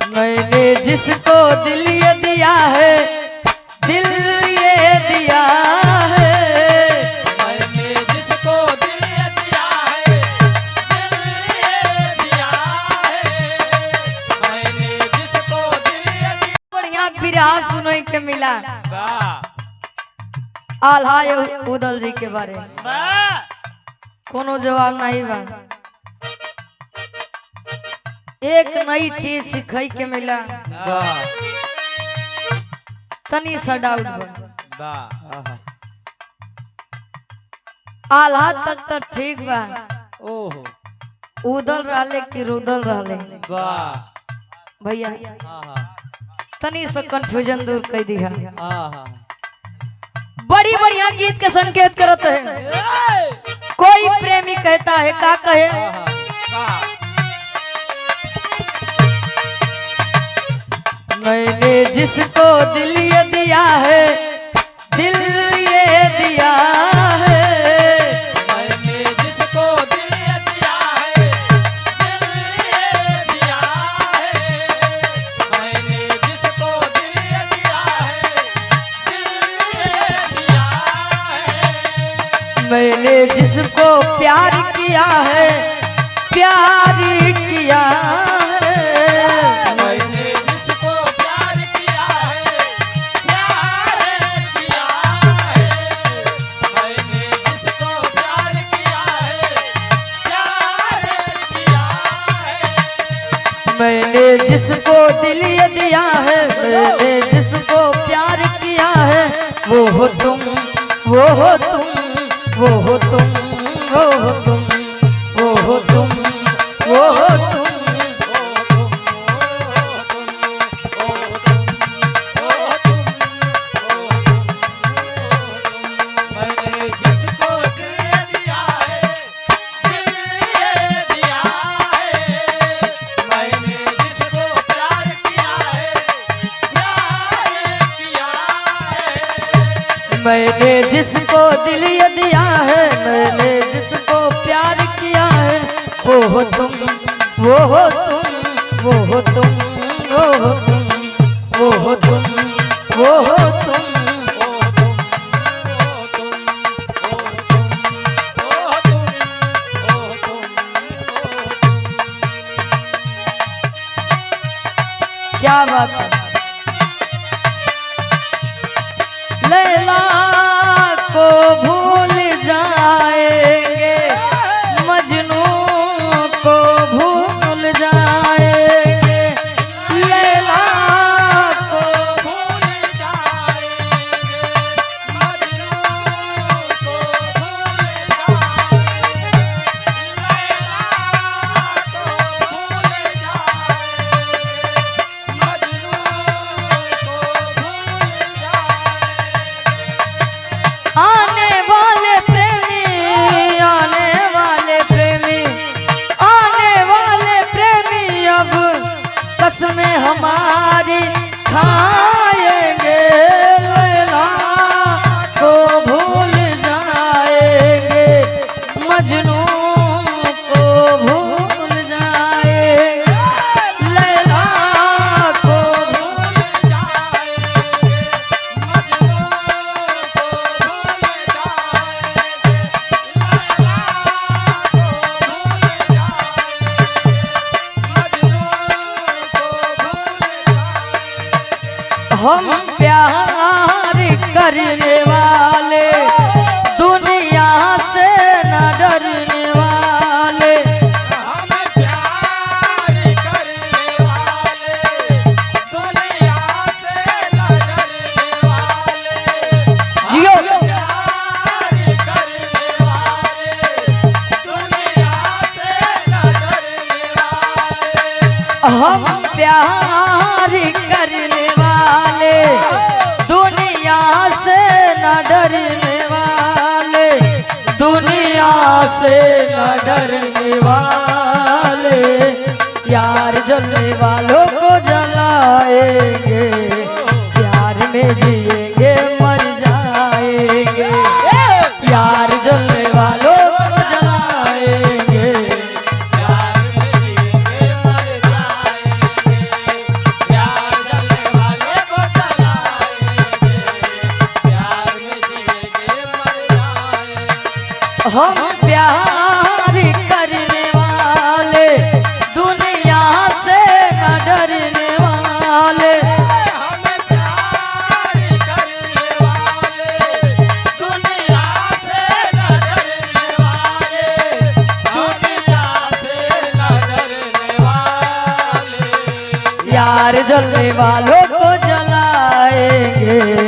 मैंने जिसको दिल ये दिया है, दिल ये दिया है, मैंने जिसको दिल ये दिया है, दिल ये दिया है, मैंने जिसको दिल ये दिया। बढ़िया बिरहा सुनई के मिला आल्हा उदल जी के बारे में कोनो जवाब नहीं बा। एक नई चीज सीखई के मिला, तनी सा डाउट बा। आल्हा तक तो ठीक बा, ओहो उदल रहले कि रुदल रहले भैया, तनी सा कंफ्यूजन दूर कर दिया। बड़ी बढ़िया गीत के संकेत करते हैं। कोई प्रेमी कहता है का कहे, मैंने जिसको दिल ये दिया है, दिल ये दिया है, मैंने जिसको दिल ये दिया है, दिल ये दिया है, मैंने जिसको दिल ये दिया है, दिल ये दिया है, मैंने जिसको प्यार किया है, प्यार किया है, मैंने जिसको प्यार किया है, प्यार किया है, मैंने जिसको प्यार किया है, प्यार किया है, मैंने जिसको दिल ये दिया है, मैंने जिसको प्यार किया है, वो हो तुम, वो हो तुम, वो हो तुम, वो हो तुम, वो हो तुम, वो हो तुम। मैंने जिसको दिल ये दिया है, दिल ये दिया है, मैंने जिसको प्यार किया है, प्यार किया है, मैंने जिसको दिल ये दिया है, मैंने जिसको प्यार किया है, वो हो तुम, वो हो तुम, वो हो तुम, वो हो तुम, वो हो तुम, वो हो तुम। क्या बात है। लैला को भूल जाएंगे, मजनू को भूल जाएंगे, लैला को भूल जाएंगे, मजनू को भूल जाएंगे, लैला को भूल जाएंगे, मजनू को भूल जाएंगे। आने वाले प्रेमी, आने वाले प्रेमी, आने वाले प्रेमी अब कसमें हमारी खाएंगे, लैला को भूल जाएंगे, मजनू को भूल जाएंगे, लैला को भूल हम प्यार करने वाले, दुनिया से न डरने वाले, हम प्यार करने वाले, दुनिया से न डरने वाले, जियो प्यार करने वाले, दुनिया से न डरने वाले, हम प्यार करने वाले, दुनिया से न डरने वाले, दुनिया से न डरने वाले, यार जलने वालों को जलाएंगे, प्यार में जिएंगे मर जाएंगे, यार जलने वालों को जलाएंगे, प्यार में जिएंगे मर जाएंगे, प्यार जलने वालों को जलाएंगे।